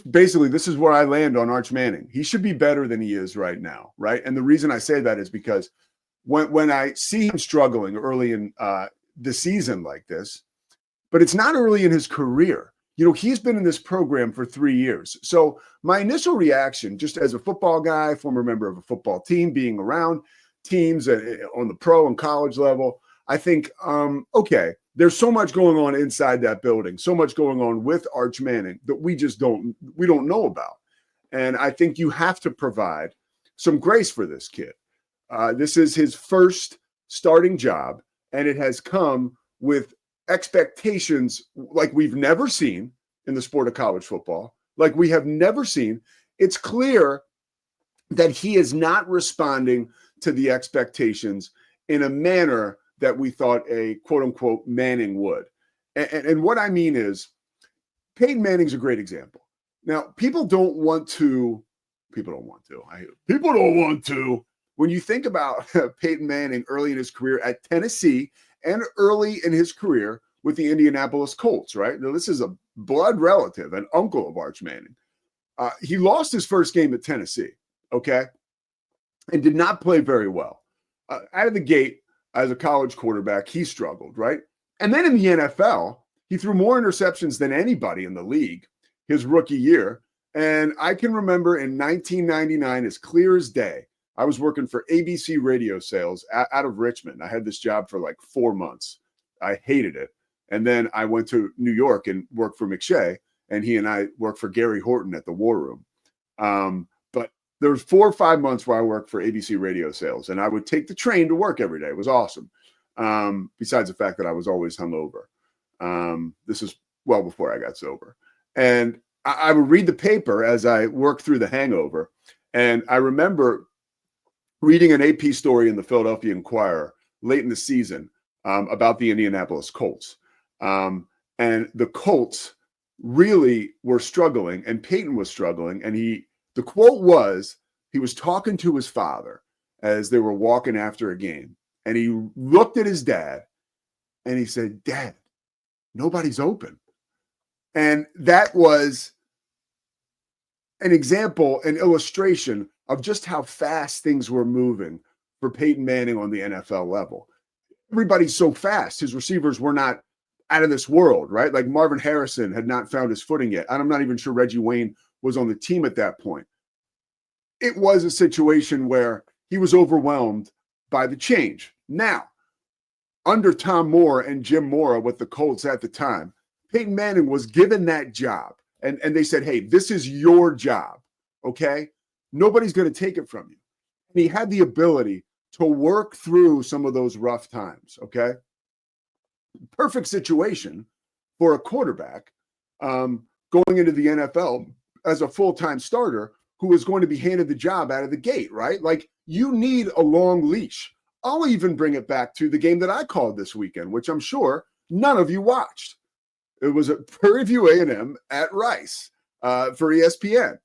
basically, this is where I land on Arch Manning. He should be better than he is right now, right? And the reason I say that is because when I see him struggling early in the season like this, but it's not early in his career. He's been in this program for 3 years. So my initial reaction, just as a football guy, former member of a football team, being around teams on the pro and college level, I think, okay, there's so much going on inside that building, so much going on with Arch Manning that we don't know about. And I think you have to provide some grace for this kid. This is his first starting job, and it has come with expectations like we've never seen in the sport of college football, like we have never seen. It's clear that he is not responding to the expectations in a manner that we thought a quote unquote Manning would. And what I mean is Peyton Manning's a great example. Now, people don't want to, when you think about Peyton Manning early in his career at Tennessee and early in his career with the Indianapolis Colts, right? Now, this is a blood relative, an uncle of Arch Manning. He lost his first game at Tennessee, okay, and did not play very well. Out of the gate, as a college quarterback, he struggled, right? And then in the NFL, he threw more interceptions than anybody in the league his rookie year. And I can remember in 1999, as clear as day, I was working for ABC radio sales out of Richmond. I had this job for like 4 months. I hated it. And then I went to New York and worked for McShay, and he and I worked for Gary Horton at the War Room. But there was 4 or 5 months where I worked for ABC radio sales, and I would take the train to work every day. It was awesome. Besides the fact that I was always hungover. This is well before I got sober. And I would read the paper as I worked through the hangover. And I remember reading an AP story in the Philadelphia Inquirer late in the season about the Indianapolis Colts. And the Colts really were struggling, and Peyton was struggling. And the quote was, he was talking to his father as they were walking after a game. And he looked at his dad and he said, "Dad, nobody's open." And that was an example, an illustration of just how fast things were moving for Peyton Manning on the NFL level. Everybody's so fast. His receivers were not out of this world, right? Like Marvin Harrison had not found his footing yet. I'm not even sure Reggie Wayne was on the team at that point. It was a situation where he was overwhelmed by the change. Now, under Tom Moore and Jim Mora with the Colts at the time, Peyton Manning was given that job. And they said, "Hey, this is your job, okay? Nobody's going to take it from you." And he had the ability to work through some of those rough times, okay? Perfect situation for a quarterback going into the NFL as a full-time starter who is going to be handed the job out of the gate, right? Like, you need a long leash. I'll even bring it back to the game that I called this weekend, which I'm sure none of you watched. It was at Prairie View A&M at Rice for ESPN.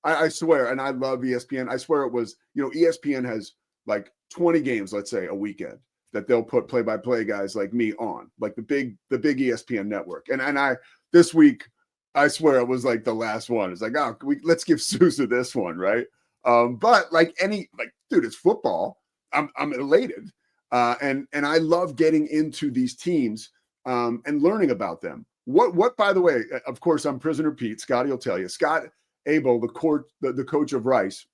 I swear, and I love ESPN. I swear it was, ESPN has like 20 games, let's say, a weekend that they'll put play-by-play guys like me on, like the big ESPN network. And I this week, I swear it was like the last one. It's like, let's give Sousa this one, right? But dude, it's football. I'm elated, and I love getting into these teams and learning about them. What? By the way, of course, I'm Prisoner Pete. Scotty will tell you. Scott Abel, the coach of Rice,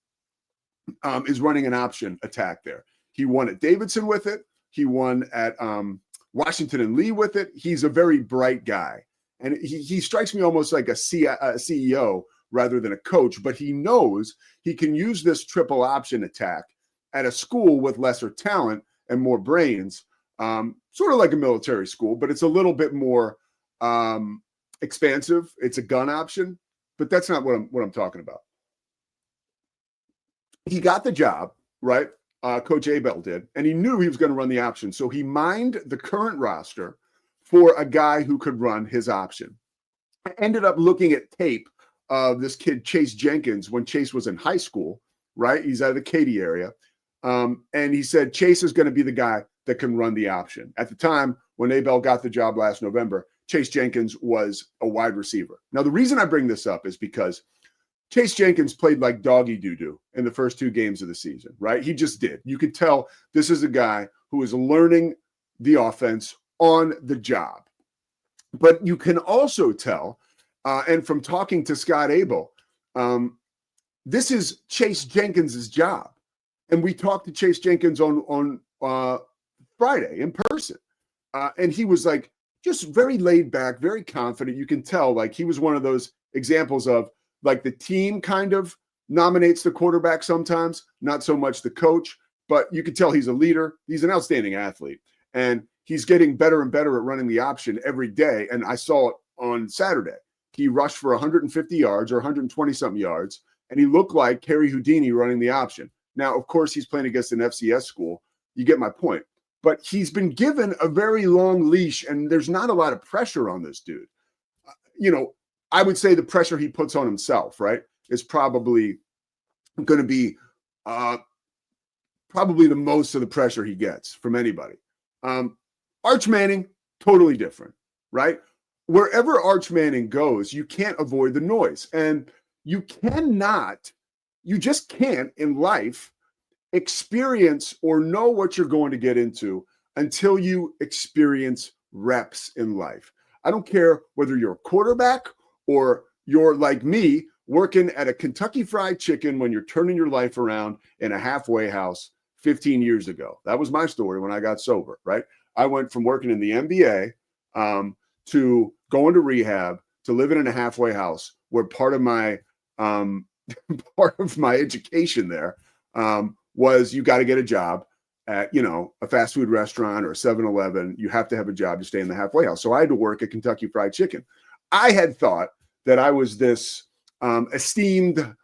is running an option attack there. He won at Davidson with it. He won at Washington and Lee with it. He's a very bright guy, and he strikes me almost like a CEO rather than a coach. But he knows he can use this triple option attack at a school with lesser talent and more brains, sort of like a military school, but it's a little bit more expansive. It's a gun option, but that's not what I'm talking about. He got the job, right? Coach Abel did, and he knew he was going to run the option. So he mined the current roster for a guy who could run his option. I ended up looking at tape of this kid, Chase Jenkins, when Chase was in high school, right? He's out of the Katy area. And he said, Chase is going to be the guy that can run the option. At the time, when Abel got the job last November, Chase Jenkins was a wide receiver. Now, the reason I bring this up is because Chase Jenkins played like doggy doo-doo in the first 2 games of the season, right? He just did. You could tell this is a guy who is learning the offense on the job. But you can also tell, and from talking to Scott Abel, this is Chase Jenkins' job. And we talked to Chase Jenkins on Friday in person. And he was like, just very laid back, very confident. You can tell, like, he was one of those examples of, like, the team kind of nominates the quarterback sometimes, not so much the coach, but you can tell he's a leader. He's an outstanding athlete. And he's getting better and better at running the option every day. And I saw it on Saturday. He rushed for 150 yards or 120-something yards, and he looked like Harry Houdini running the option. Now, of course, he's playing against an FCS school. You get my point. But he's been given a very long leash, and there's not a lot of pressure on this dude. I would say the pressure he puts on himself, right, is probably going to be probably the most of the pressure he gets from anybody. Arch Manning, totally different, right? Wherever Arch Manning goes, you can't avoid the noise. And you just can't in life experience or know what you're going to get into until you experience reps in life. I don't care whether you're a quarterback or you're like me working at a Kentucky Fried Chicken when you're turning your life around in a halfway house 15 years ago. That was my story when I got sober, right? I went from working in the NBA to going to rehab to living in a halfway house where part of my education there was you got to get a job at, a fast food restaurant or a 7-Eleven. You have to have a job to stay in the halfway house. So I had to work at Kentucky Fried Chicken. I had thought that I was this esteemed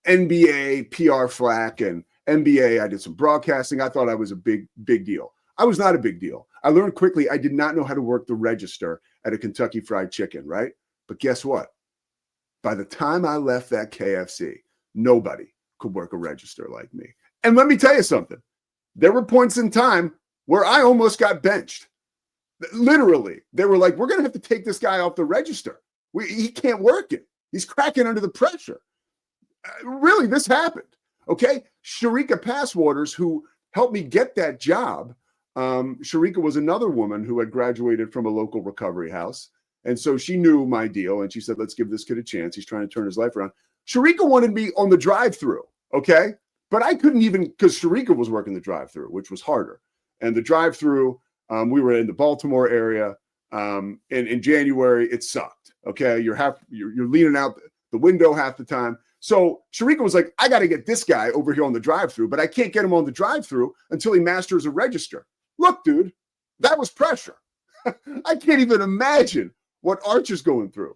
NBA PR flack and NBA. I did some broadcasting. I thought I was a big deal. I was not a big deal. I learned quickly I did not know how to work the register at a Kentucky Fried Chicken, right? But guess what? By the time I left that KFC, nobody could work a register like me. And let me tell you something. There were points in time where I almost got benched. Literally, they were like, we're going to have to take this guy off the register. He can't work it. He's cracking under the pressure. Really, this happened. Okay? Sharika Passwaters, who helped me get that job. Sharika was another woman who had graduated from a local recovery house. And so she knew my deal. And she said, let's give this kid a chance. He's trying to turn his life around. Sharika wanted me on the drive-through. Okay? But I couldn't even, because Sharika was working the drive-through, which was harder. And the drive-through, we were in the Baltimore area. In January, it sucked. Okay, you're leaning out the window half the time. So Sharika was like, I got to get this guy over here on the drive-through, but I can't get him on the drive-through until he masters a register. Look, dude, that was pressure. I can't even imagine what Arch is going through.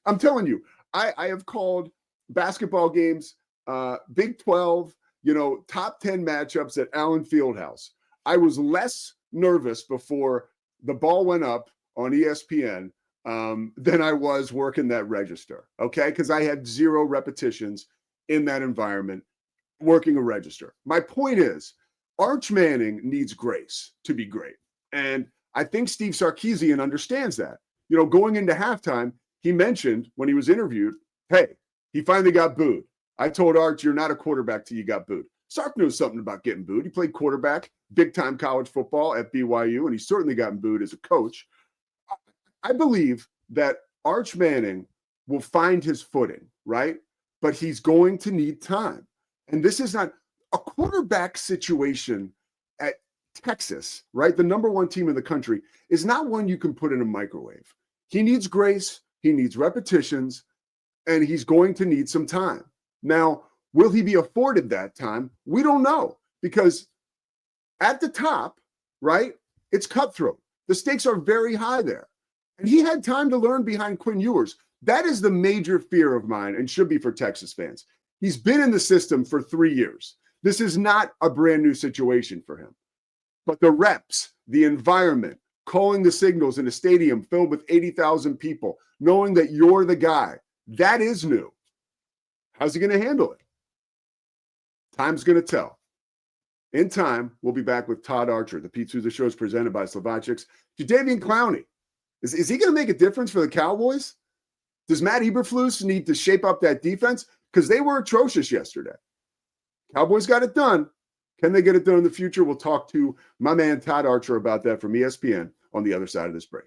I'm telling you, I have called basketball games, Big 12, top 10 matchups at Allen Fieldhouse. I was less nervous before the ball went up on ESPN than I was working that register, okay? Because I had 0 repetitions in that environment working a register. My point is, Arch Manning needs grace to be great. And I think Steve Sarkisian understands that. Going into halftime, he mentioned when he was interviewed, hey, he finally got booed. I told Arch, you're not a quarterback till you got booed. Sark knows something about getting booed. He played quarterback, big-time college football at BYU, and he's certainly gotten booed as a coach. I believe that Arch Manning will find his footing, right? But he's going to need time. And this is not a quarterback situation at Texas, right? The number 1 team in the country is not one you can put in a microwave. He needs grace. He needs repetitions, and he's going to need some time. Now, will he be afforded that time? We don't know, because at the top, right, it's cutthroat. The stakes are very high there. And he had time to learn behind Quinn Ewers. That is the major fear of mine and should be for Texas fans. He's been in the system for 3 years. This is not a brand new situation for him. But the reps, the environment, calling the signals in a stadium filled with 80,000 people, knowing that you're the guy, that is new. How's he going to handle it? Time's going to tell. In time, we'll be back with Todd Archer. The Pete Souza Show is presented by Slovacek's. Jadeveon Clowney Is he going to make a difference for the Cowboys? Does Matt Eberflus need to shape up that defense? Because they were atrocious yesterday. Cowboys got it done. Can they get it done in the future? We'll talk to my man Todd Archer about that from ESPN on the other side of this break.